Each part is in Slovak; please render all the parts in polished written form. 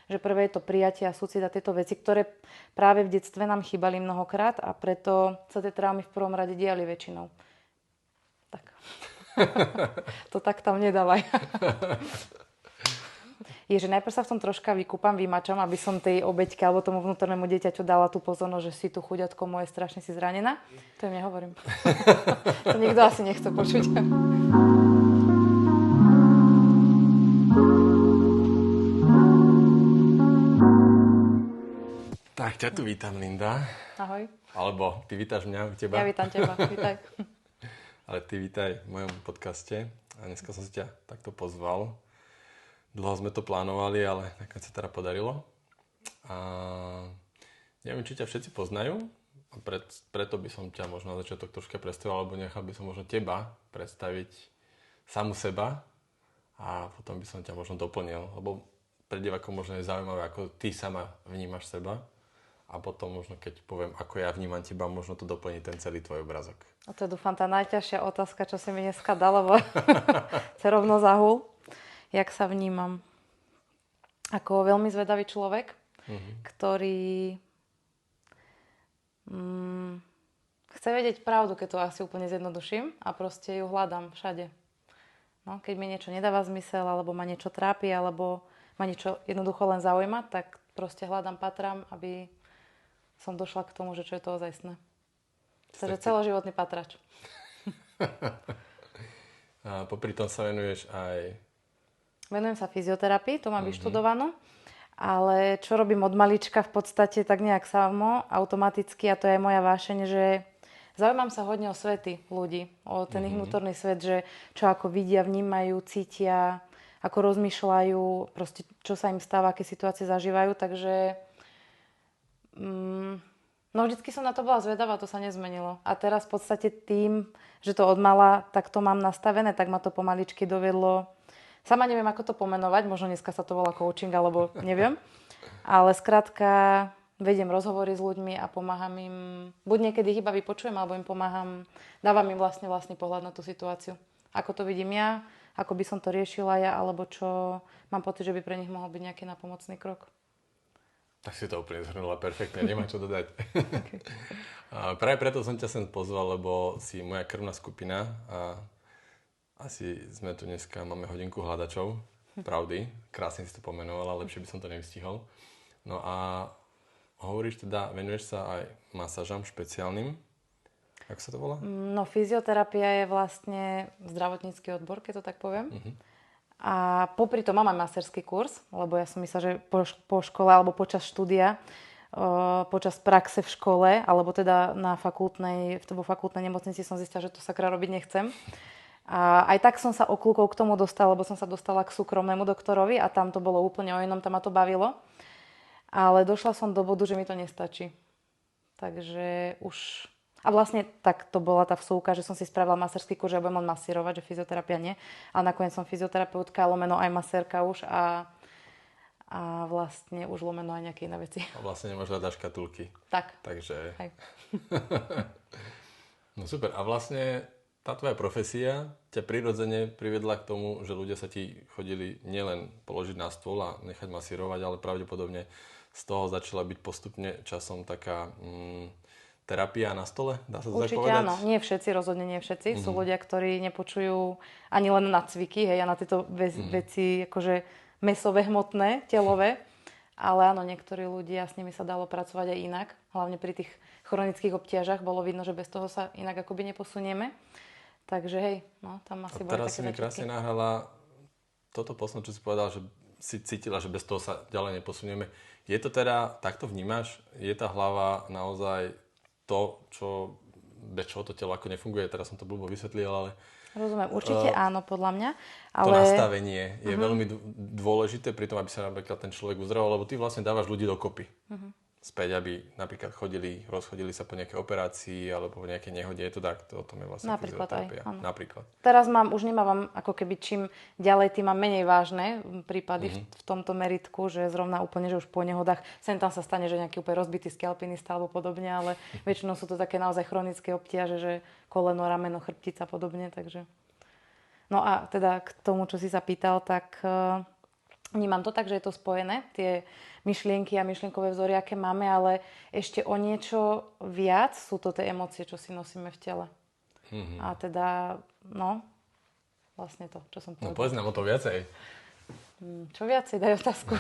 Že prvé je to prijatie a súcit a tieto veci, ktoré práve v detstve nám chýbali mnohokrát a preto sa tie traumy v prvom rade diali väčšinou. Tak. To tak tam nedávaj. Je, že najprv sa v tom troška vykúpam, vymačam, aby som tej obeťke alebo tomu vnútornému dieťaťu dala tú pozornosť, že si tu chuďatko moje, strašne si zranená. To im nehovorím. To nikto asi nechce počuť. Tak, ťa tu vítam, Linda. Ahoj. Alebo ty vítaš mňa u teba. Ja vítam teba, vítaj. Ale ty vítaj v mojom podcaste. A dneska som si ťa takto pozval. Dlho sme to plánovali, ale nakoniec sa teda podarilo. A neviem, či ťa všetci poznajú. A preto by som ťa možno na začiatok troška predstavil, alebo nechal by som možno teba predstaviť samu seba. A potom by som ťa možno doplnil. Lebo pre divákov možno je zaujímavé, ako ty sama vnímaš seba. A potom možno, keď poviem, ako ja vnímam teba, možno to doplní ten celý tvoj obrazok. A to je, dúfam, tá najťažšia otázka, čo si mi dneska dala, lebo sa rovno zahul. Jak sa vnímam? Ako veľmi zvedavý človek, ktorý chce vedieť pravdu, keď to asi úplne zjednoduším a proste ju hľadám všade. No, keď mi niečo nedáva zmysel, alebo ma niečo trápi, alebo ma niečo jednoducho len zaujíma, tak proste hľadám, patrám, aby som došla k tomu, že čo je to ozajstné. Takže celoživotný patrač. A popri tom sa venuješ aj... Venujem sa fyzioterapii, to mám vyštudovanú. Ale čo robím od malička v podstate tak nejak samo, automaticky, a to je moja vášeň, že zaujímam sa hodne o svety ľudí, o ten ich vnútorný svet, že čo ako vidia, vnímajú, cítia, ako rozmýšľajú, proste čo sa im stáva, aké situácie zažívajú, takže no vždycky som na to bola zvedavá, to sa nezmenilo. A teraz v podstate tým, že to odmala, tak to mám nastavené, tak ma to pomaličky dovedlo. Sama neviem, ako to pomenovať, možno dneska sa to volá coaching, alebo neviem. Ale skrátka vediem rozhovory s ľuďmi a pomáham im, buď niekedy iba vypočujem, alebo im pomáham, dávam im vlastne vlastný pohľad na tú situáciu. Ako to vidím ja, ako by som to riešila ja, alebo čo mám pocit, že by pre nich mohol byť nejaký napomocný krok. Tak si to úplne zhrnula perfektne, nemám čo dodať. Okay. A práve preto som ťa sem pozval, lebo si moja krvná skupina a asi sme tu dneska, máme hodinku hľadačov pravdy. Krásne si to pomenovala, lepšie by som to nevystihol. No a hovoríš teda, venuješ sa aj masážam špeciálnym. Ako sa to volá? No fyzioterapia je vlastne zdravotnícky odbor, keď to tak poviem. A popri tom mám aj masterský kurz, lebo ja som myslela, že po škole alebo počas štúdia, počas praxe v škole, alebo teda vo fakultnej nemocnici som zistila, že to sakra robiť nechcem. A aj tak som sa okľúkol k tomu dostala, lebo som sa dostala k súkromnému doktorovi a tam to bolo úplne o inom, tam ma to bavilo. Ale došla som do bodu, že mi to nestačí. Takže už... A vlastne tak to bola tá vsúka, že som si spravila maserský kurz, že ja budem len masírovať, že fyzioterapia nie. Ale nakoniec som fyzioterapeutka, lomeno aj masérka už a vlastne už lomeno aj nejaké iné veci. A vlastne nemáš rada škatulky. Tak. Takže... Hej. No super. A vlastne tá tvoja profesia ťa prirodzene priviedla k tomu, že ľudia sa ti chodili nielen položiť na stôl a nechať masírovať, ale pravdepodobne z toho začala byť postupne časom taká... terapia na stole? Dá sa to určite tak povedať? Áno, nie všetci, rozhodne nie všetci. Sú ľudia, ktorí nepočujú ani len na cviky, hej, a na tieto veci, akože mäsové, hmotné, telové. Ale áno, niektorí ľudia, s nimi sa dalo pracovať aj inak. Hlavne pri tých chronických obtiažach bolo vidno, že bez toho sa inak akoby neposunieme. Takže hej, no, tam asi boli také teraz si mi krásne nahrala toto posledné, čo si povedal, že si cítila, že bez toho sa ďalej neposunieme. Je to teda, takto vnímaš? Je tá hlava naozaj to, bez čoho to telo ako nefunguje, teraz som to blbo vysvetlil, ale... Rozumiem, určite áno, podľa mňa. Ale... To nastavenie je veľmi dôležité pri tom, aby sa napríklad ten človek uzdravoval, lebo ty vlastne dávaš ľudí dokopy. Späť, aby napríklad rozchodili sa po nejakej operácii alebo po nejakej nehode, je to tak, o tom je vlastne napríklad fyzioterapia. Aj, napríklad. Teraz už nemávam ako keby čím ďalej, tým mám menej vážne prípady v tomto meritku, že zrovna úplne, že už po nehodách, sem tam sa stane, že nejaký úplne rozbitý skialpinista alebo podobne, ale väčšinou sú to také naozaj chronické obtiaže, že koleno, rameno, chrbtica a podobne, takže... No a teda k tomu, čo si sa pýtal, tak Vnímam to tak, že je to spojené, tie myšlienky a myšlienkové vzory, aké máme, ale ešte o niečo viac sú to tie emócie, čo si nosíme v tele. A teda, vlastne to, čo som povedala. No povedz nám o to viacej. Čo viacej, daj otázku.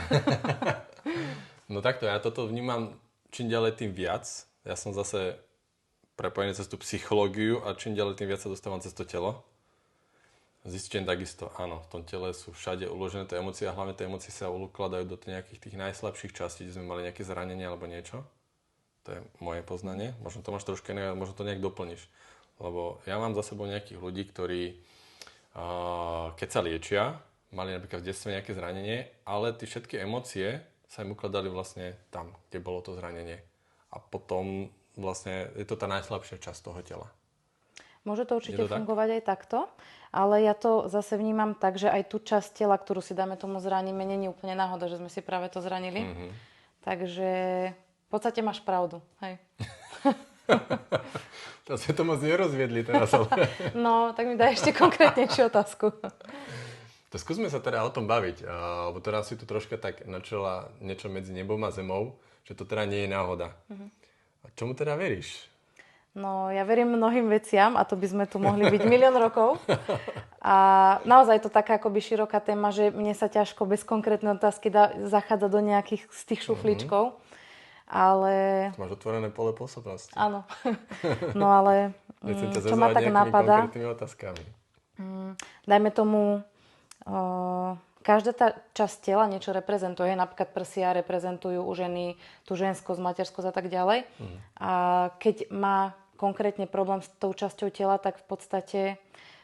No takto, ja toto vnímam čím ďalej tým viac. Ja som zase prepojený cez tú psychológiu a čím ďalej tým viac sa dostávam cez to telo. Zistím takisto, áno, v tom tele sú všade uložené tie emócie a hlavne tie emócie sa ukladajú do nejakých tých najslabších častí, kde sme mali nejaké zranenie alebo niečo. To je moje poznanie. Možno to máš trošku iné, možno to nejak doplníš. Lebo ja mám za sebou nejakých ľudí, ktorí keď sa liečia, mali napríklad v detstve nejaké zranenie, ale tie všetky emócie sa im ukladali vlastne tam, kde bolo to zranenie. A potom vlastne je to tá najslabšia časť toho tela. Môže to určite fungovať aj takto, ale ja to zase vnímam tak, že aj tú časť tela, ktorú si dáme tomu zraníme, nie je úplne náhoda, že sme si práve to zranili. Takže v podstate máš pravdu. Hej. To sme to moc nerozviedli teraz. Ale... No, tak mi daj ešte konkrétnejšiu otázku. To skúsme sa teda o tom baviť, lebo teraz si tu troška tak načala niečo medzi nebom a zemou, že to teda nie je náhoda. A čomu teda veríš? No, ja verím mnohým veciam a to by sme tu mohli byť milión rokov. A naozaj je to taká akoby široká téma, že mne sa ťažko bez konkrétnej otázky zachádza do nejakých z tých šuflíčkov. Ale... Máš otvorené pole pôsobnosti. Áno. No ale čo ma tak napadá... Dajme tomu... Každá tá časť tela niečo reprezentuje. Napríklad prsia reprezentujú u ženy tú ženskosť, materskosť a tak ďalej. A keď má konkrétne problém s tou časťou tela, tak v podstate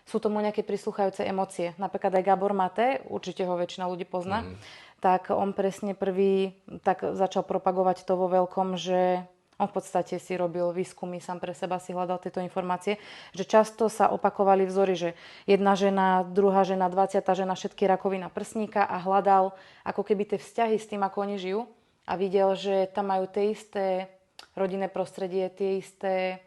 sú tomu nejaké prislúchajúce emócie. Napríklad aj Gabor Mate, určite ho väčšina ľudí pozná, tak on presne prvý tak začal propagovať to vo veľkom, že on v podstate si robil výskumy, sám pre seba si hľadal tieto informácie, že často sa opakovali vzory, že jedna žena, druhá žena, 20. žena, všetky rakovina prsníka a hľadal ako keby tie vzťahy s tým, ako oni žijú a videl, že tam majú tie isté rodinné prostredie, tie isté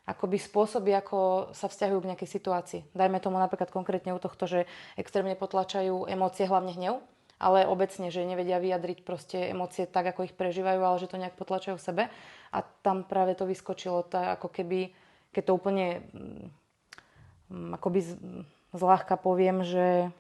akoby spôsoby, ako sa vzťahujú k nejakej situácii. Dajme tomu napríklad konkrétne u tohto, že extrémne potlačajú emócie, hlavne hnev, ale obecne, že nevedia vyjadriť proste emócie tak, ako ich prežívajú, ale že to nejak potlačajú v sebe. A tam práve to vyskočilo, ako keby, keď to úplne akoby zľahka poviem, že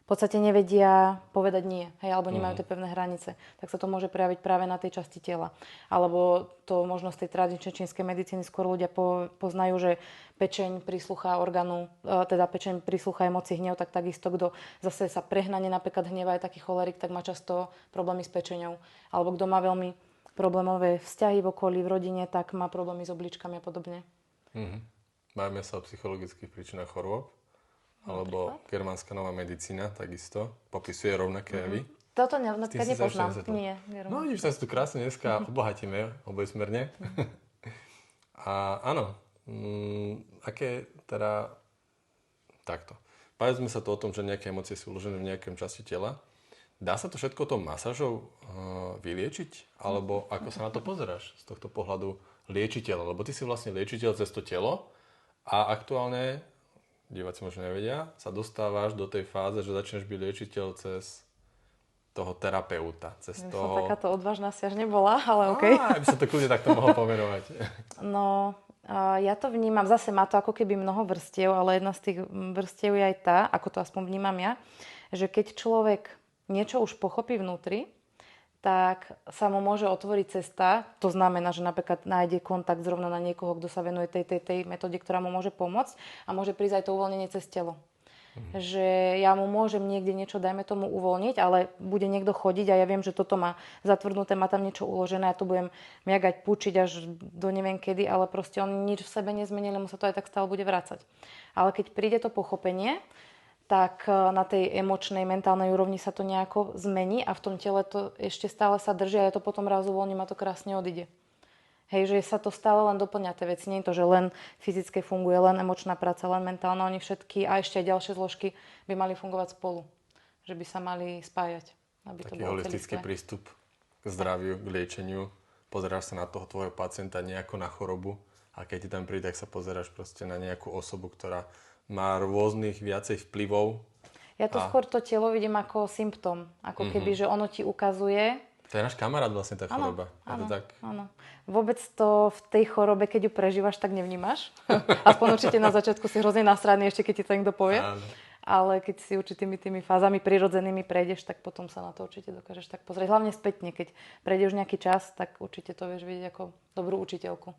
v podstate nevedia povedať nie, hej, alebo nemajú tie pevné hranice, tak sa to môže prejaviť práve na tej časti tela. Alebo to možno z tej tradičnej čínskej medicíny skôr ľudia poznajú, že pečeň prísluchá orgánu, teda pečeň prísluchá emócii hnev, tak takisto, kto zase sa prehnane napríklad hnevá, je taký cholerik, tak má často problémy s pečeňou. Alebo kto má veľmi problémové vzťahy v okolí, v rodine, tak má problémy s obličkami a podobne. Bavíme sa o psychologických príčinách chorôb. Alebo germánska nová medicína takisto popisuje rovnaké javy. Toto napríklad nepoznám. Nie, no vidíš, sa tu krásne dneska obohatíme obojsmerne. A áno, aké teda takto. Bavili sme sa to o tom, že nejaké emócie sú uložené v nejakom časti tela. Dá sa to všetko tou masážou vyliečiť? Alebo ako sa na to pozeráš z tohto pohľadu liečiteľa? Lebo ty si vlastne liečiteľ cez to telo a aktuálne diváci možno nevedia, sa dostávaš do tej fáze, že začneš byť liečiteľ cez toho terapeuta. Cez toho... Takáto odvážna si až nebola, ale okej. By sa to kľudne takto mohol pomenovať. No, ja to vnímam, zase má to ako keby mnoho vrstiev, ale jedna z tých vrstiev je aj tá, ako to aspoň vnímam ja, že keď človek niečo už pochopí vnútri, tak sa mu môže otvoriť cesta. To znamená, že napríklad nájde kontakt zrovna na niekoho, kto sa venuje tej metóde, ktorá mu môže pomôcť a môže prísť aj to uvoľnenie cez telo. Že ja mu môžem niekde niečo, dajme tomu, uvoľniť, ale bude niekto chodiť a ja viem, že toto má zatvrdnuté, má tam niečo uložené a ja to budem miagať, púčiť až do neviem kedy, ale proste on nič v sebe nezmenil, lebo sa to aj tak stále bude vracať. Ale keď príde to pochopenie, tak na tej emočnej, mentálnej úrovni sa to nejako zmení a v tom tele to ešte stále sa drží a ja to potom raz uvoľním a to krásne odíde. Hej, že sa to stále len doplňa tie veci. Nie je to, že len fyzické funguje, len emočná práca, len mentálna. Oni všetky a ešte aj ďalšie zložky by mali fungovať spolu. Že by sa mali spájať. Aby taký to holistický prístup k zdraviu, k liečeniu. Pozeráš sa na toho tvojho pacienta nejako na chorobu a keď ti tam príde, tak sa pozeráš proste na nejakú osobu, ktorá má rôznych viacej vplyvov. Ja to skôr to telo vidím ako symptóm. Ako keby, že ono ti ukazuje. To je náš kamarát vlastne tá choroba. Áno. Vôbec to v tej chorobe, keď ju prežívaš, tak nevnímaš. Aspoň určite na začiatku si hrozne nasradný, ešte keď ti to niekto povie. Áno. Ale keď si určitými tými fázami prirodzenými prejdeš, tak potom sa na to určite dokážeš tak pozrieť. Hlavne spätne, keď prejdeš nejaký čas, tak určite to vieš vidieť ako dobrú učiteľku.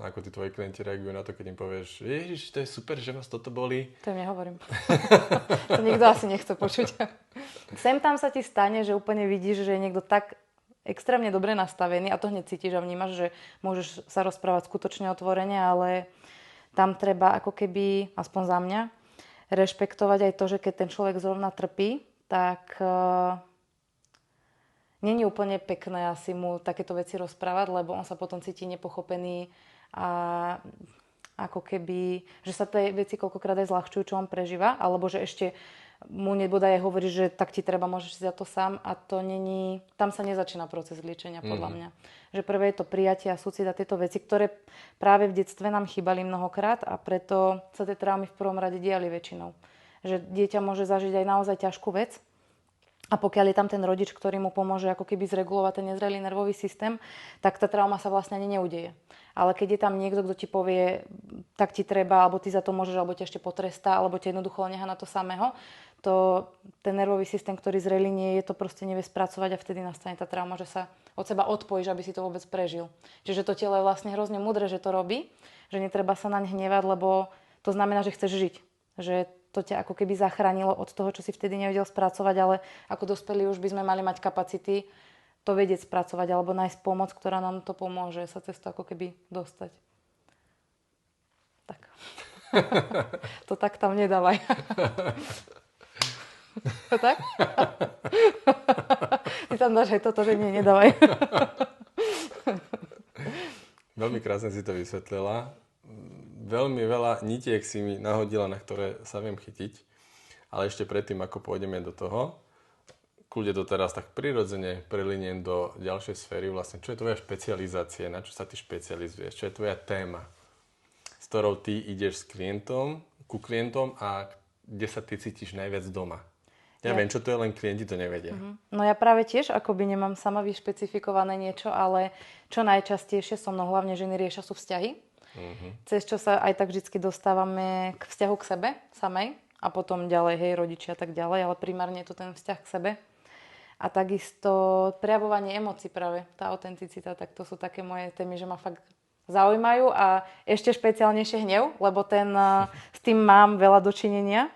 No ako tí tvoji klienti reagujú na to, keď im povieš, Ježiš, to je super, že vás toto boli. To im nehovorím. To nikto asi nechce počuť. Sem tam sa ti stane, že úplne vidíš, že je niekto tak extrémne dobre nastavený a to hneď cítiš a vnímaš, že môžeš sa rozprávať skutočne otvorene, ale tam treba ako keby, aspoň za mňa, rešpektovať aj to, že keď ten človek zrovna trpí, tak není úplne pekné asi mu takéto veci rozprávať, lebo on sa potom cíti nepochopený a ako keby, že sa tie veci koľkokrát aj zľahčujú, čo on prežíva, alebo že ešte mu nebodaj aj hovorí, že tak ti treba, môžeš si za to sám a to není, tam sa nezačína proces liečenia podľa mňa. Že prvé je to prijatie a súcit a tieto veci, ktoré práve v detstve nám chýbali mnohokrát a preto sa tie traumy v prvom rade diali väčšinou. Že dieťa môže zažiť aj naozaj ťažkú vec a pokiaľ je tam ten rodič, ktorý mu pomôže ako keby zregulovať ten nezrelý nervový systém, tak tá trauma sa vlastne ani neudeje. Ale keď je tam niekto, kto ti povie, tak ti treba, alebo ty za to môžeš, alebo ťa ešte potrestá, alebo ťa jednoducho nechá na to samého, to ten nervový systém, ktorý zrelý nie je, to proste nevie spracovať a vtedy nastane tá trauma, že sa od seba odpojíš, aby si to vôbec prežil. Čiže to telo je vlastne hrozne múdre, že to robí, že netreba sa naň hnevať, lebo to znamená, že chceš žiť. Že to ťa ako keby zachránilo od toho, čo si vtedy nevedel spracovať, ale ako dospelí už by sme mali mať kapacity to vedieť spracovať alebo nájsť pomoc, ktorá nám to pomôže sa cez to ako keby dostať. Tak. To tak tam nedávaj. To tak? Ty tam dáš aj toto, že nie, nedávaj. Veľmi krásne si to vysvetlila. Veľmi veľa nitiek si mi nahodila, na ktoré sa viem chytiť. Ale ešte predtým, ako pôjdeme do toho, kľude to teraz tak prirodzene preliniem do ďalšej sféry. Vlastne, čo je tvoja špecializácia? Na čo sa ty špecializuješ? Čo je tvoja téma? S ktorou ty ideš ku klientom a kde sa ty cítiš najviac doma? Ja viem, čo to je, len klienti to nevedia. No ja práve tiež akoby nemám sama vyšpecifikované niečo, ale čo najčastejšie so mnou hlavne ženy riešia sú vzťahy. Cez čo sa aj tak vždy dostávame k vzťahu k sebe samej a potom ďalej, hej, rodičia a tak ďalej, ale primárne je to ten vzťah k sebe. A takisto prejavovanie emócií práve, tá autenticita, tak to sú také moje témy, že ma fakt zaujímajú a ešte špeciálnejšie hnev, lebo s tým mám veľa dočinenia.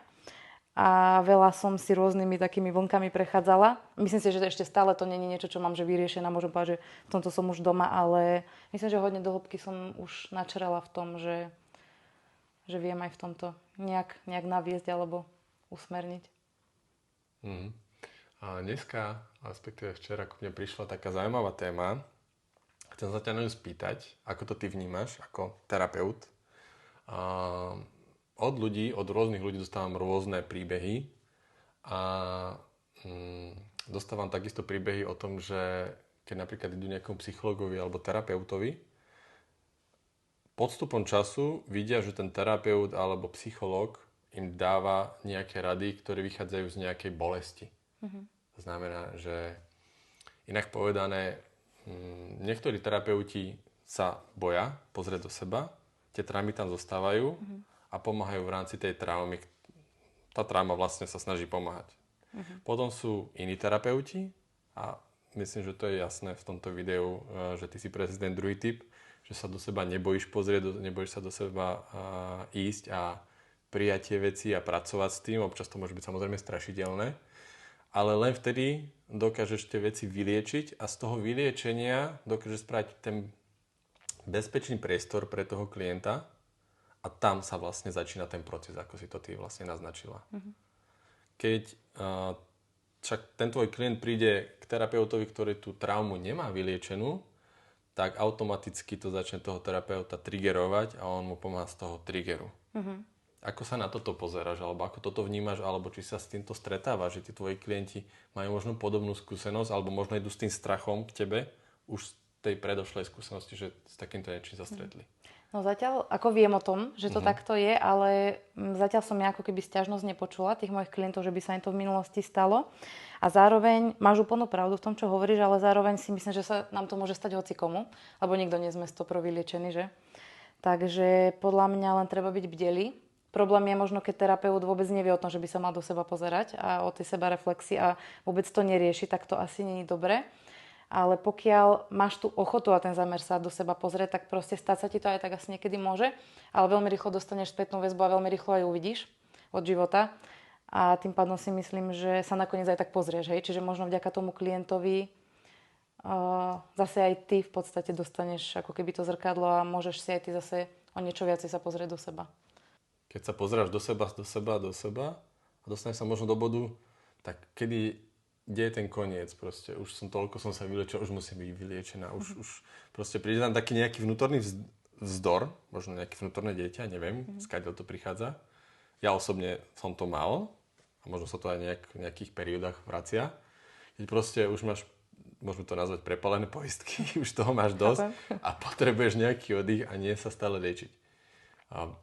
A veľa som si rôznymi takými vlnkami prechádzala. Myslím si, že ešte stále to nie je niečo, čo mám že vyriešené. Môžem povedať, že v tomto som už doma, ale myslím, že hodne do hĺbky som už načerala v tom, že viem aj v tomto nejak naviesť alebo usmerniť. A dneska, respektíve včera, ku mne prišla taká zaujímavá téma. Chcem sa ťa na ňu spýtať, ako to ty vnímaš ako terapeut. Od rôznych ľudí dostávam rôzne príbehy a dostávam takisto príbehy o tom, že keď napríklad idú nejakom psychologovi alebo terapeutovi, podstupom času vidia, že ten terapeut alebo psychológ im dáva nejaké rady, ktoré vychádzajú z nejakej bolesti. To znamená, že inak povedané, niektorí terapeuti sa boja pozrieť do seba, tie traumy tam zostávajú a pomáhajú v rámci tej traumy. Tá trauma vlastne sa snaží pomáhať. Potom sú iní terapeuti a myslím, že to je jasné v tomto videu, že ty si presne ten druhý typ, že sa do seba nebojíš pozrieť, nebojíš sa do seba ísť a prijať tie veci a pracovať s tým. Občas to môže byť samozrejme strašidelné, ale len vtedy dokážeš tie veci vyliečiť a z toho vyliečenia dokážeš spraviť ten bezpečný priestor pre toho klienta. A tam sa vlastne začína ten proces, ako si to ty vlastne naznačila. Keď však ten tvoj klient príde k terapeutovi, ktorý tú traumu nemá vyliečenú, tak automaticky to začne toho terapeuta triggerovať a on mu pomáha z toho triggeru. Ako sa na toto pozeráš, alebo ako toto vnímaš, alebo či sa s týmto stretávaš, že tí tvoji klienti majú možno podobnú skúsenosť, alebo možno idú s tým strachom k tebe už tej predošlej skúsenosti, že s takýmto niečím sa stretli? No zatiaľ, ako viem o tom, že to takto je, ale zatiaľ som ja ako keby sťažnosť nepočula tých mojich klientov, že by sa im to v minulosti stalo. A zároveň máš úplnú pravdu v tom, čo hovoríš, ale zároveň si myslím, že sa nám to môže stať hocikomu, lebo nikto nie sme 100% vyliečený, že? Takže podľa mňa len treba byť bdelý. Problém je možno, keď terapeut vôbec nevie o tom, že by sa mal do seba pozerať a o tej sebareflexii a vôbec to nerieši, tak to asi nie je dobré. Ale pokiaľ máš tú ochotu a ten zámer sa do seba pozrieť, tak proste stať sa ti to aj tak asi niekedy môže, ale veľmi rýchlo dostaneš spätnú väzbu a veľmi rýchlo aj uvidíš od života. A tým pádom si myslím, že sa nakoniec aj tak pozrieš, hej. Čiže možno vďaka tomu klientovi zase aj ty v podstate dostaneš ako keby to zrkadlo a môžeš si aj ty zase o niečo viacej sa pozrieť do seba. Keď sa pozráš do seba a dostaneš sa možno do bodu, tak kde je ten koniec proste? Už toľko som sa vylečil, už musím byť vyliečená. Už proste príde tam taký nejaký vnútorný vzdor, možno nejaké vnútorné dieťa, neviem, skáďal to prichádza. Ja osobne som to mal a možno sa to aj v nejakých periódach vracia. Keď proste už máš, môžeme to nazvať prepálené poistky, už toho máš dosť a potrebuješ nejaký oddych a nie sa stále liečiť. A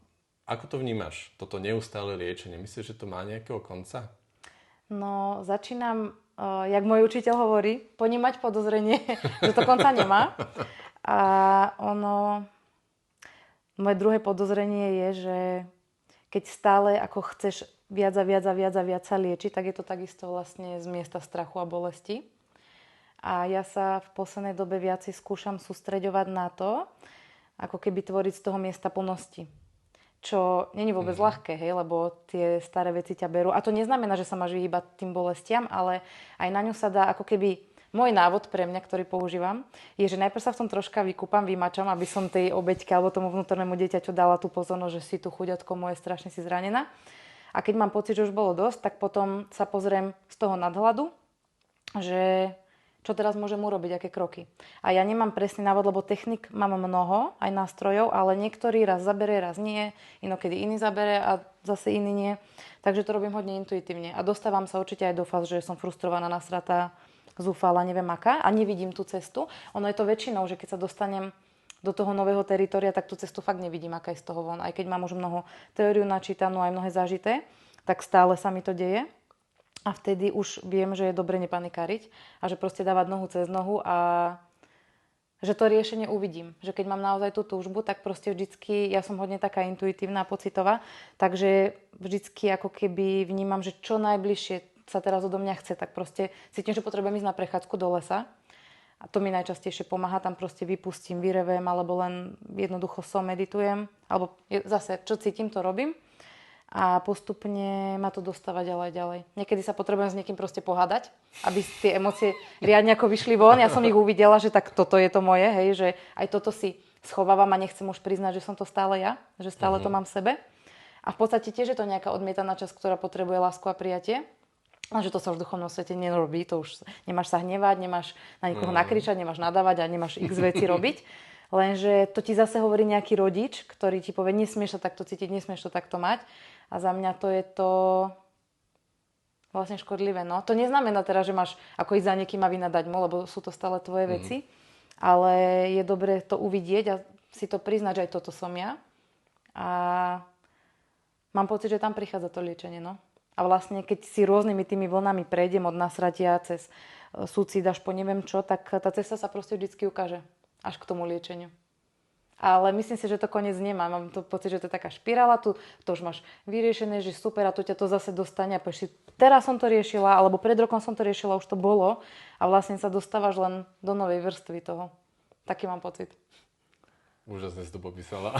ako to vnímaš, toto neustále liečenie? Myslíš, že to má nejakého konca? No, začínam, jak môj učiteľ hovorí, ponímať podozrenie, že to konca nemá. A moje druhé podozrenie je, že keď stále ako chceš viac sa liečiť, tak je to takisto vlastne z miesta strachu a bolesti. A ja sa v poslednej dobe viacej skúšam sústreďovať na to, ako keby tvoriť z toho miesta plnosti. Čo není vôbec ľahké, hej, lebo tie staré veci ťa berú. A to neznamená, že sa máš vyhýbať tým bolestiam, ale aj na ňu sa dá ako keby... Môj návod pre mňa, ktorý používam, je, že najprv sa v tom troška vykúpam, vymačam, aby som tej obeťke alebo tomu vnútornému dieťaťu dala tú pozornosť, že si tu chuďatko moje, strašne si zranená. A keď mám pocit, že už bolo dosť, tak potom sa pozriem z toho nadhľadu, že čo teraz môžem urobiť, aké kroky. A ja nemám presný návod, lebo technik mám mnoho, aj nástrojov, ale niektorý raz zabere, raz nie, inokedy iný zabere a zase iný nie. Takže to robím hodne intuitívne. A dostávam sa určite aj do fáz, že som frustrovaná, nasratá, zúfala, neviem aká a nevidím tú cestu. Ono je to väčšinou, že keď sa dostanem do toho nového teritoria, tak tú cestu fakt nevidím, aká je z toho von. Aj keď mám už mnoho teóriu načítanú, aj mnohé zažité, tak stále sa mi to deje. A vtedy už viem, že je dobre nepanikáriť a že proste dávať nohu cez nohu a že to riešenie uvidím. Že keď mám naozaj tú túžbu, tak proste vždycky, ja som hodne taká intuitívna, pocitová, takže vždycky ako keby vnímam, že čo najbližšie sa teraz odo mňa chce, tak proste cítim, že potrebujem ísť na prechádzku do lesa. A to mi najčastejšie pomáha, tam proste vypustím, vyrevem, alebo len jednoducho meditujem. Alebo zase, čo cítim, to robím. A postupne ma to dostáva ďalej. Niekedy sa potrebujem s niekým proste pohádať, aby tie emócie riadne ako vyšli von. Ja som ich uvidela, že tak toto je to moje, hej, že aj toto si schovávam a nechcem už priznať, že som to stále ja, že stále to mám v sebe. A v podstate tiež je to nejaká odmietaná časť, ktorá potrebuje lásku a prijatie. A že to sa už v duchovnom svete nerobí, to už nemáš sa hnevať, nemáš na nikoho nakričať, nemáš nadávať a nemáš x veci robiť. Lenže to ti zase hovorí nejaký rodič, ktorý ti povie, nesmieš to takto cítiť, nesmieš to takto mať. A za mňa to je to vlastne škodlivé. No. To neznamená teraz, že máš ako ísť za niekým a vynadať mu, lebo sú to stále tvoje veci. Ale je dobré to uvidieť a si to priznať, že aj toto som ja. A mám pocit, že tam prichádza to liečenie. No. A vlastne, keď si rôznymi tými vlnami prejdem od nasratia cez suicid až po neviem čo, tak tá cesta sa proste vždycky ukáže. Až k tomu liečeniu. Ale myslím si, že to koniec nemá. Mám to pocit, že to je taká špirála, to už máš vyriešené, že super a tu ťa to zase dostane a povieš si, teraz som to riešila, alebo pred rokom som to riešila, už to bolo a vlastne sa dostávaš len do novej vrstvy toho. Taký mám pocit. Úžasne si to popísala.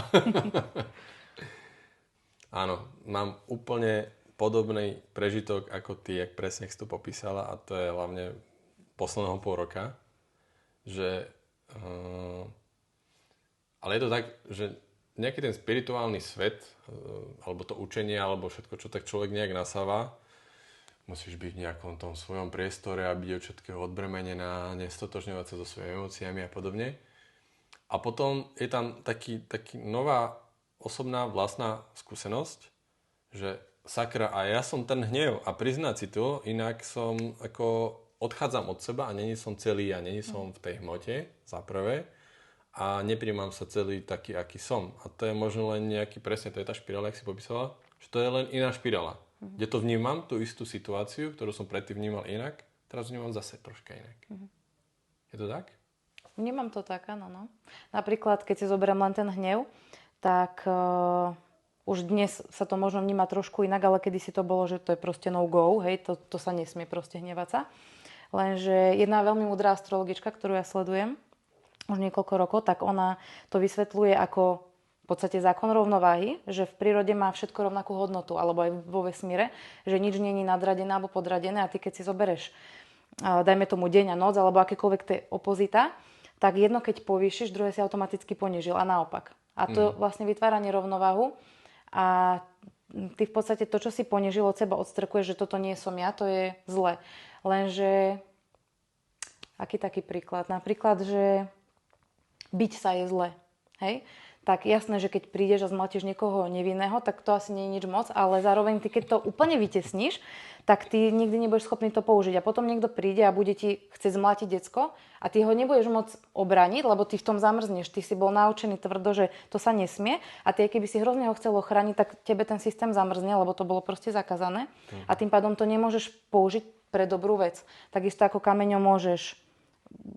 Áno, mám úplne podobný prežitok ako ty, jak presne si to popísala a to je hlavne posledného pol roka, že ale je to tak, že nejaký ten spirituálny svet, alebo to učenie, alebo všetko, čo tak človek nejak nasáva, musíš byť v nejakom tom svojom priestore a byť od všetkého odbremenená, nestotožňovať sa so svojimi emóciami a podobne. A potom je tam taký nová osobná vlastná skúsenosť, že sakra, a ja som ten hnev a priznať si to, inak som ako odchádzam od seba a není som celý ja, není som v tej hmote, za prvé, a nepríjmam sa celý taký, aký som. A to je možno len nejaký, presne, to je tá špirála, jak si popísala, že to je len iná špirála. Kde to vnímam, tú istú situáciu, ktorú som predtým vnímal inak, teraz vnímam zase troška inak. Je to tak? Vnímam to tak, áno. No. Napríklad, keď si zoberiem len ten hnev, tak už dnes sa to možno vníma trošku inak, ale kedysi to bolo, že to je proste no go, hej, to sa nesmie proste hnevať sa. Lenže jedna veľmi múdra astrologička, ktorú ja sledujem už niekoľko rokov, tak ona to vysvetľuje ako v podstate zákon rovnováhy, že v prírode má všetko rovnakú hodnotu, alebo aj vo vesmíre, že nič nie je nadradené alebo podradené a ty keď si zobereš, dajme tomu deň a noc, alebo akékoľvek tie opozita, tak jedno keď povýšiš, druhé si automaticky ponížil a naopak. A to vlastne vytvára nerovnováhu a ty v podstate to, čo si ponížil od seba, odstrkuješ, že toto nie som ja, to je zle. Lenže, aký taký príklad? Napríklad, že byť sa je zle, hej? Tak jasné, že keď prídeš a zmlatíš niekoho nevinného, tak to asi nie je nič moc, ale zároveň ty, keď to úplne vytesníš, tak ty nikdy nebudeš schopný to použiť. A potom niekto príde a bude ti chcieť zmlátiť decko a ty ho nebudeš môcť obraniť, lebo ty v tom zamrzneš. Ty si bol naučený tvrdo, že to sa nesmie a ty, keby si hrozne ho chcel ochrániť, tak tebe ten systém zamrzne, lebo to bolo proste zakázané. A tým pádom to nemôžeš použiť pre dobrú vec. Takisto ako kameňom môžeš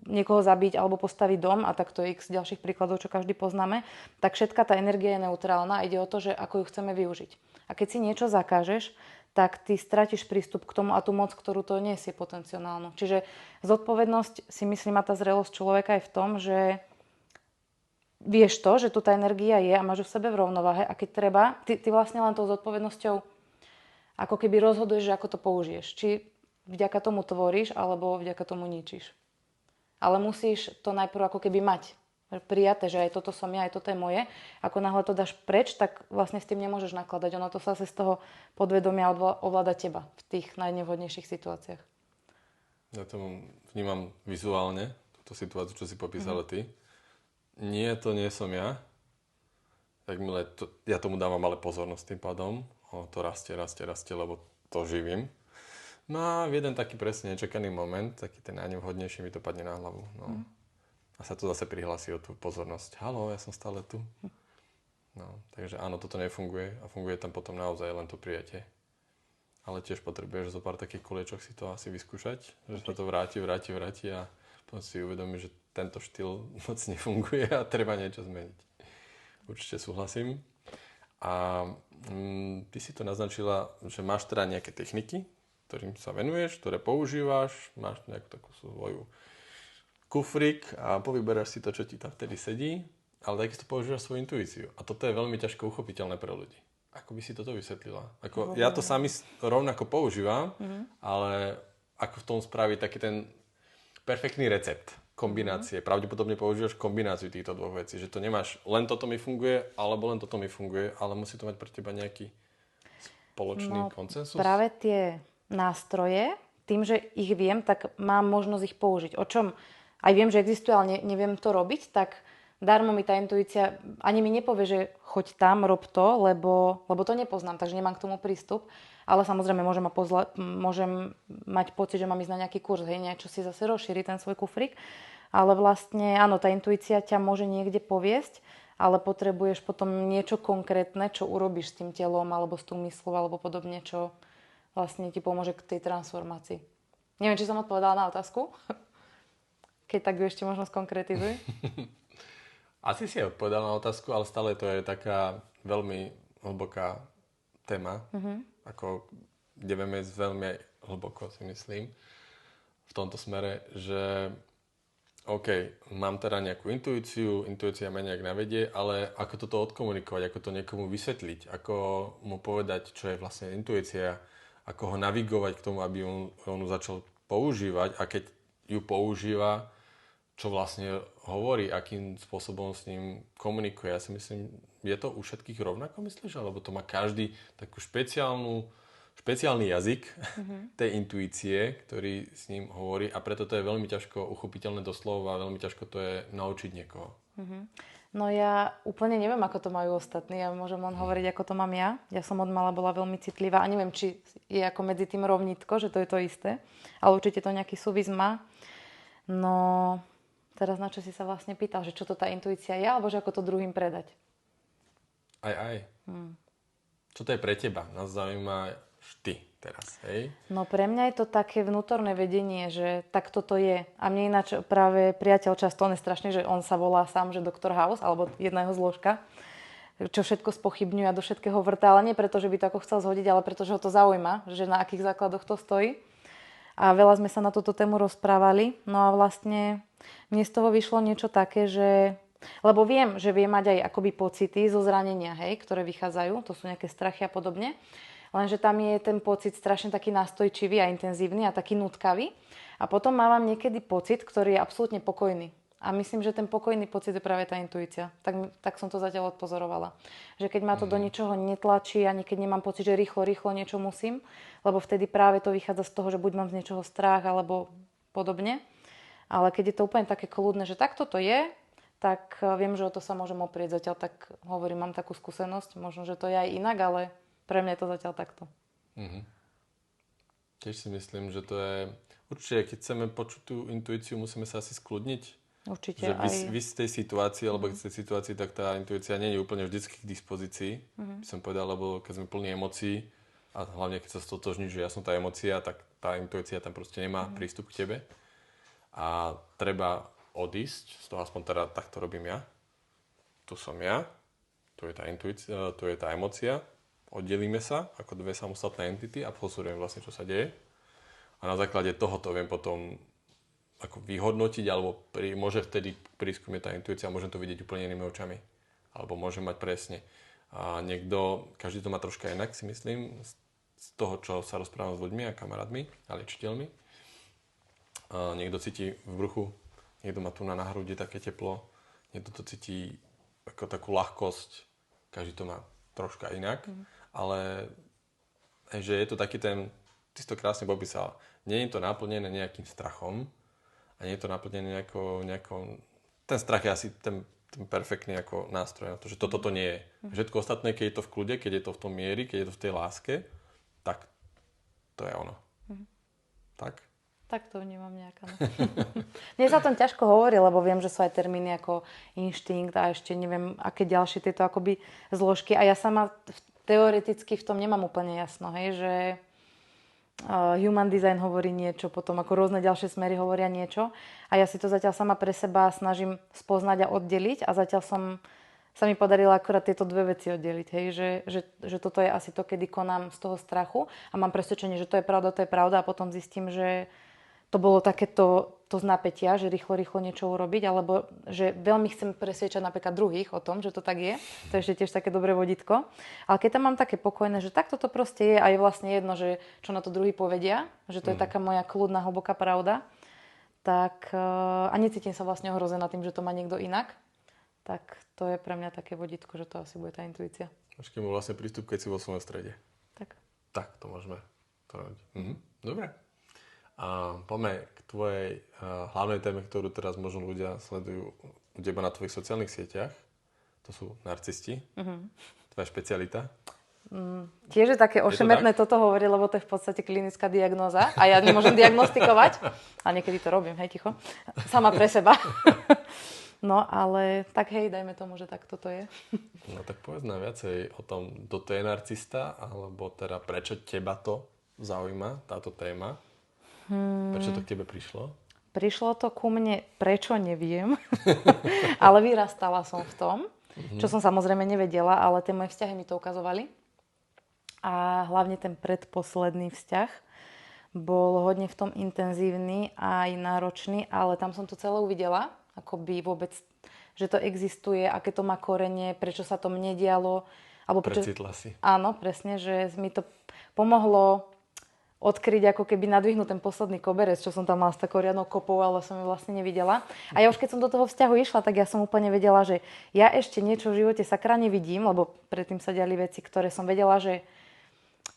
niekoho zabiť alebo postaviť dom, a takto je x ďalších príkladov, čo každý poznáme, tak všetka tá energia je neutrálna a ide o to, že ako ju chceme využiť. A keď si niečo zakážeš, tak ty stratíš prístup k tomu a tú moc, ktorú to nesie potenciálnu. Čiže zodpovednosť, si myslím, a tá zrelosť človeka je v tom, že vieš to, že tu tá energia je a máš v sebe v rovnováhe a keď treba, ty vlastne len tou zodpovednosťou ako keby rozhoduješ, že ako to použiješ. Či vďaka tomu tvoríš, alebo vďaka tomu ničíš. Ale musíš to najprv ako keby mať prijaté, že aj toto som ja, aj toto je moje. Ako náhle to dáš preč, tak vlastne s tým nemôžeš nakladať. Ono to sa z toho podvedomia ovláda teba v tých najnevhodnejších situáciách. Ja to vnímam vizuálne, túto situáciu, čo si popísala ty. Nie, to nie som ja. Ja tomu dávam ale pozornosť tým pádom. To rastie, lebo to živím. No a v jeden taký presne nečakaný moment, taký ten najnevhodnejší, mi to padne na hlavu. No. A sa to zase prihlási o tú pozornosť. Haló, ja som stále tu. No, takže áno, toto nefunguje a funguje tam potom naozaj len to prijatie. Ale tiež potrebuješ zo pár takých koliečok si to asi vyskúšať, že sa to vráti a potom si uvedomí, že tento štýl moc nefunguje a treba niečo zmeniť. Určite súhlasím. A ty si to naznačila, že máš teda nejaké techniky, ktorým sa venuješ, ktoré používaš, máš nejakú takú svoju kufrík a povyberáš si to, čo ti tam vtedy sedí, ale takisto používaš svoju intuíciu. A toto je veľmi ťažko uchopiteľné pre ľudí. Ako by si toto vysvetlila? Ja to sami rovnako používam, ale ako v tom spraviť taký ten perfektný recept kombinácie. Pravdepodobne používaš kombináciu týchto dvoch vecí, že to nemáš len toto mi funguje, alebo len toto mi funguje, ale musí to mať pre teba nejaký spoločný konsensus. Práve tie nástroje, tým, že ich viem, tak mám možnosť ich použiť. O čom aj viem, že existuje, ale neviem to robiť, tak darmo mi tá intuícia ani mi nepovie, že choď tam, rob to, lebo to nepoznám, takže nemám k tomu prístup. Ale samozrejme môžem mať pocit, že mám ísť na nejaký kurz, hej, niečo si zase rozšíri ten svoj kufrík. Ale vlastne, áno, tá intuícia ťa môže niekde poviesť, ale potrebuješ potom niečo konkrétne, čo urobíš s tým telom, alebo s tú myslou, alebo podobne, čo vlastne ti pomôže k tej transformácii. Neviem, či som odpovedala na otázku. Keď tak ju ešte možno skonkretizuj. Asi si aj odpovedala na otázku, ale stále to je taká veľmi hlboká téma. Ako ideme veľmi hlboko, si myslím, v tomto smere, že OK, mám teda nejakú intuícia ma nejak navedie, ale ako toto odkomunikovať, ako to niekomu vysvetliť, ako mu povedať, čo je vlastne intuícia, ako ho navigovať k tomu, aby on ju začal používať a keď ju používa, čo vlastne hovorí, akým spôsobom s ním komunikuje. Ja si myslím, je to u všetkých rovnako, myslíš? Alebo to má každý takú špeciálny jazyk tej intuície, ktorý s ním hovorí a preto to je veľmi ťažko uchopiteľné doslova a veľmi ťažko to je naučiť niekoho. No ja úplne neviem, ako to majú ostatní. Ja môžem len hovoriť, ako to mám ja. Ja som od mala bola veľmi citlivá a neviem, či je ako medzi tým rovnítko, že to je to isté. Ale určite to nejaký súvis má. No, teraz na čo si sa vlastne pýtal, že čo to tá intuícia je, alebo že ako to druhým predať? Aj. Čo to je pre teba? Nás zaujíma ty teraz, hej? No pre mňa je to také vnútorné vedenie, že takto to je. A mne ináč práve priateľ často, on je strašný, že on sa volá sám, že Dr. House, alebo jedna jeho zložka, čo všetko spochybňuje a do všetkého vrtá, ale nie preto, že by to ako chcel zhodiť, ale preto, že ho to zaujíma, že na akých základoch to stojí. A veľa sme sa na túto tému rozprávali. No a vlastne mne z toho vyšlo niečo také, že... Lebo viem, že vie mať aj akoby pocity zo zranenia, hej, ktoré vychádzajú. To sú nejaké strachy a podobne. Lenže tam je ten pocit strašne taký nástojčivý a intenzívny a taký nutkavý. A potom mávam niekedy pocit, ktorý je absolútne pokojný. A myslím, že ten pokojný pocit je práve tá intuícia. Tak som to zatiaľ odpozorovala. Že keď ma to do ničoho netlačí, ani keď nemám pocit, že rýchlo niečo musím, lebo vtedy práve to vychádza z toho, že buď mám z niečoho strach, alebo podobne. Ale keď je to úplne také kľudné, že takto to je, tak viem, že o to sa môžem oprieť. Zatiaľ tak hovorím, mám takú skúsenosť. Možno, že to je aj inak, ale pre mňa je to zatiaľ takto. Tiež si myslím, že to je... Určite, keď chceme počuť tú intuíciu, musíme sa asi skľudniť. Určite že aj... vy z tej situácii, alebo z tej situácii, tak tá intuícia nie je úplne vždycky k dispozícii. By som povedal, lebo keď sme plní emócií, a hlavne keď sa stotožní, že ja som tá emócia, tak tá intuícia tam proste nemá prístup k tebe. A treba odísť, z toho aspoň teda takto robím ja. Tu som ja, tu je tá intuícia, tu je tá emócia. Oddelíme sa ako dve samostatné entity a pozorujem vlastne, čo sa deje. A na základe tohoto viem potom ako vyhodnotiť, alebo môže vtedy prísť ku mne tá intuícia a môžem to vidieť úplne inými očami. Alebo môžem mať presne. A každý to má troška inak, si myslím, z toho, čo sa rozprávam s ľuďmi a kamarátmi a liečiteľmi. A niekto cíti v bruchu, niekto má tu na hrudi také teplo, niekto to cíti ako takú ľahkosť, každý to má troška inak, ale že je to taký ten, ty si to krásne popísal, nie je to naplnené nejakým strachom a nie je to naplnené nejakou ten strach je asi ten perfektný ako nástroj na to, že toto nie je. Všetko ostatné, keď je to v kľude, keď je to v tom mieri, keď je to v tej láske, tak to je ono. Tak? Tak to vnímam nejak. Mne sa o tom ťažko hovorí, lebo viem, že sú aj termíny ako inštinkt a ešte neviem, aké ďalšie tieto akoby zložky. A ja sama teoreticky v tom nemám úplne jasno, hej, že human design hovorí niečo, potom ako rôzne ďalšie smery hovoria niečo. A ja si to zatiaľ sama pre seba snažím spoznať a oddeliť a zatiaľ sa mi podarilo akurát tieto dve veci oddeliť. Hej? Že toto je asi to, kedy konám z toho strachu a mám presvedčenie, že to je pravda a potom zistím, že to bolo takéto to z napätia, že rýchlo niečo urobiť, alebo že veľmi chcem presviečať napríklad druhých o tom, že to tak je. To je ešte tiež také dobré vodítko. Ale keď tam mám také pokojné, že takto to proste je a je vlastne jedno, že čo na to druhý povedia, že to je taká moja kľudná, hlboká pravda, tak a necítim sa vlastne ohrozená tým, že to má niekto inak, tak to je pre mňa také vodítko, že to asi bude tá intuícia. Máš k nemu vlastne prístup, keď si vo svojom strede. Tak, to môžeme to robiť. Dobre. A poďme k tvojej hlavnej téme, ktorú teraz možno ľudia sledujú u teba na tvojich sociálnych sieťach. To sú narcisti. Tvoja špecialita. Tiež je také ošemetné toto hovoriť, lebo to je v podstate klinická diagnóza a ja nemôžem diagnostikovať. A niekedy to robím, hej, ticho. Sama pre seba. No, ale tak hej, dajme tomu, že tak toto je. No tak povedz nám viacej o tom, kto to je narcista, alebo teda prečo teba to zaujíma, táto téma. Prečo to k tebe prišlo? Prišlo to ku mne, prečo neviem, ale vyrastala som v tom, čo som samozrejme nevedela, ale tie moje vzťahy mi to ukazovali. A hlavne ten predposledný vzťah bol hodne v tom intenzívny a aj náročný, ale tam som to celé uvidela, akoby vôbec, že to existuje, aké to má korene, prečo sa to mne dialo. Precitla si. Áno, presne, že mi to pomohlo odkryť, ako keby nadvihnúť ten posledný koberec, čo som tam mala s takou riadnou kopou, ale som ju vlastne nevidela. A ja už keď som do toho vzťahu išla, tak ja som úplne vedela, že ja ešte niečo v živote sakra nevidím, lebo predtým sa diali veci, ktoré som vedela, že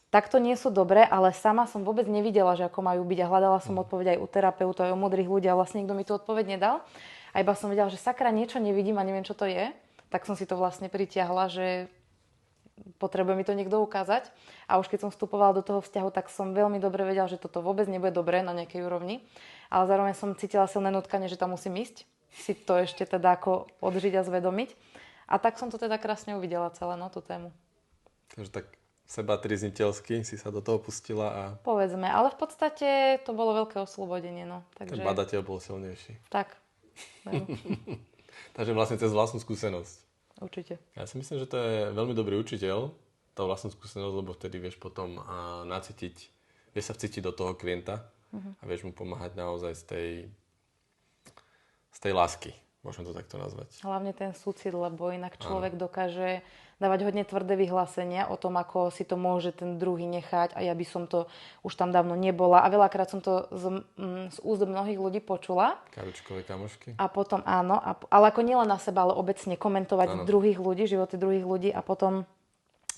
takto nie sú dobré, ale sama som vôbec nevidela, že ako majú byť a hľadala som odpoveď aj u terapeutov, aj u múdrych ľudí a vlastne nikto mi tú odpoveď nedal. a iba som vedela, že sakra niečo nevidím a neviem, čo to je, tak som si to vlastne pritiahla, že potrebuje mi to niekto ukázať. A už keď som vstupovala do toho vzťahu, tak som veľmi dobre vedela, že toto vôbec nebude dobré na nejakej úrovni. Ale zároveň som cítila silné nutkanie, že tam musím ísť. Si to ešte teda ako odžiť a zvedomiť. A tak som to teda krásne uvidela celé, no, tú tému. Takže tak sebatrizniteľsky si sa do toho pustila a... Povedzme, ale v podstate to bolo veľké oslobodenie, no. Takže... Ten badateľ bol silnejší. Tak. Takže vlastne cez vlastnú skúsenosť. Určite. Ja si myslím, že to je veľmi dobrý učiteľ, tá vlastnú skúsenosť, lebo vtedy vieš potom nacítiť, vieš sa vcítiť do toho klienta a vieš mu pomáhať naozaj z tej lásky. Môžem to takto nazvať. Hlavne ten súcit, lebo inak človek dokáže dávať hodne tvrdé vyhlásenia o tom, ako si to môže ten druhý nechať a ja by som to už tam dávno nebola. A veľakrát som to z úst mnohých ľudí počula. Kavičkové kamošky. A potom áno, ale ako nielen na seba, ale obecne komentovať druhých ľudí, životy druhých ľudí a potom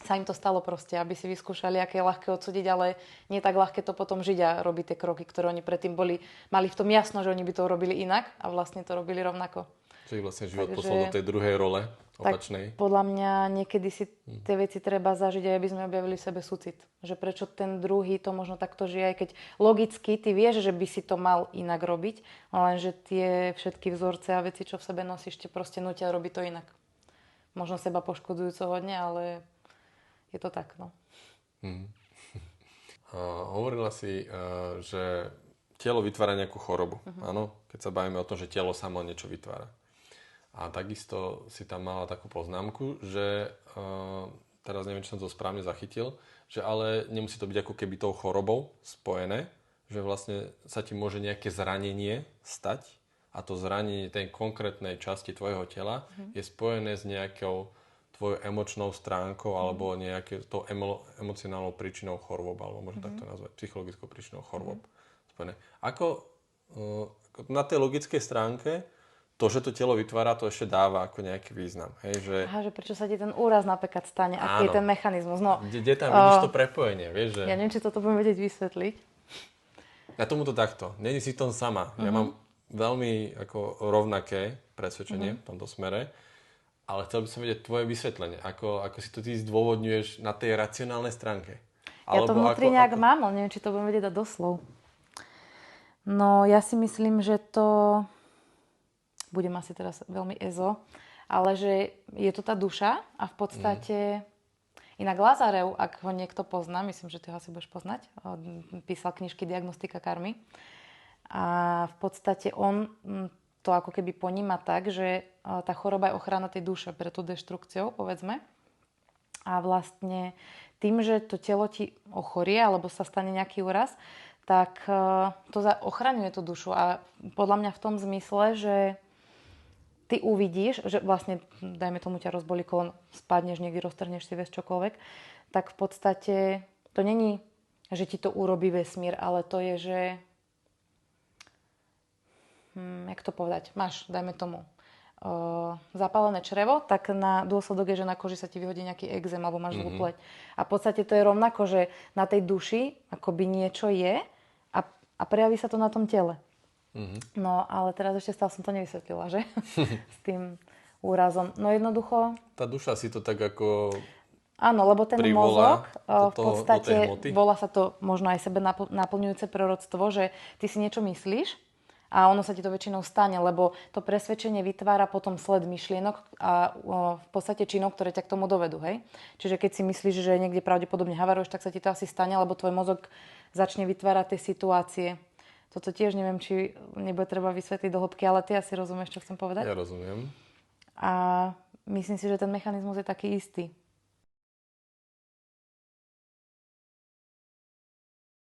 sa im to stalo proste, aby si vyskúšali, aké je ľahké odsúdiť, ale nie tak ľahké to potom žiť a robiť tie kroky, ktoré oni predtým mali v tom jasno, že oni by to robili inak a vlastne to robili rovnako. Čiže vlastne život poslal do tej druhej role, opačnej. Tak podľa mňa niekedy si tie veci treba zažiť, aj aby sme objavili v sebe súcit. Že prečo ten druhý to možno takto žije, aj keď logicky ty vieš, že by si to mal inak robiť, lenže tie všetky vzorce a veci, čo v sebe nosíš, te proste nutia robiť to inak. Možno seba poškodzujúco hodne, ale je to tak, no. Hovorila si, že telo vytvára nejakú chorobu. Áno, keď sa bavíme o tom, že telo samo niečo vytvára. A takisto si tam mala takú poznámku, že teraz neviem, či som to správne zachytil, že ale nemusí to byť ako keby tou chorobou spojené, že vlastne sa ti môže nejaké zranenie stať a to zranenie tej konkrétnej časti tvojho tela je spojené s nejakou tvojou emočnou stránkou alebo nejaké tou emocionálnou príčinou chorôb, alebo možno takto nazvať, psychologickou príčinou chorôb. Ako na tej logickej stránke to, že to telo vytvára, to ešte dáva ako nejaký význam. Hej, že... Aha, že prečo sa ti ten úraz napríklad stane, aký je ten mechanizmus. No, kde tam vidíš to prepojenie, vieš, že... Ja neviem, či toto budem vedieť vysvetliť. Ja tomuto takto. Není si tom sama. Ja mám veľmi ako rovnaké presvedčenie v tomto smere, ale chcel by som vedieť tvoje vysvetlenie. Ako si to ty zdôvodňuješ na tej racionálnej stránke. Ja to vnútri nejak mám, ale neviem, či to budem vedieť dať doslov. No, ja si myslím, že to... Budem asi teraz veľmi ezo, ale že je to tá duša a v podstate... Inak Lazarev, ak ho niekto pozná, myslím, že ty ho asi budeš poznať, písal knižky Diagnostika karmy a v podstate on to ako keby poníma tak, že tá choroba je ochrana tej duše pred tú deštrukciou, povedzme. A vlastne tým, že to telo ti ochorie alebo sa stane nejaký úraz, tak to ochraňuje tú dušu a podľa mňa v tom zmysle, že ty uvidíš, že vlastne, dajme tomu, ťa rozbolí koleno, spadneš niekde, roztrhneš si vec čokoľvek, tak v podstate to není, že ti to urobí vesmír, ale to je, že jak to povedať, máš, dajme tomu, zapálené črevo, tak na dôsledok je, že na koži sa ti vyhodí nejaký exém alebo máš zlú pleť. A v podstate to je rovnako, že na tej duši akoby niečo je a prejaví sa to na tom tele. No, ale teraz ešte stále som to nevysvetlila, že? S tým úrazom. No jednoducho... Tá duša si to tak ako... Áno, lebo ten mozog v podstate, volá sa to možno aj sebe naplňujúce proroctvo, že ty si niečo myslíš a ono sa ti to väčšinou stane, lebo to presvedčenie vytvára potom sled myšlienok a v podstate činov, ktoré ťa k tomu dovedú, hej? Čiže keď si myslíš, že niekde pravdepodobne havaruješ, tak sa ti to asi stane, lebo tvoj mozog začne vytvárať tie situácie. Toto tiež neviem, či nebude treba vysvetliť do hĺbky, ale ty asi rozumieš, čo chcem povedať? Ja rozumiem. A myslím si, že ten mechanizmus je taký istý.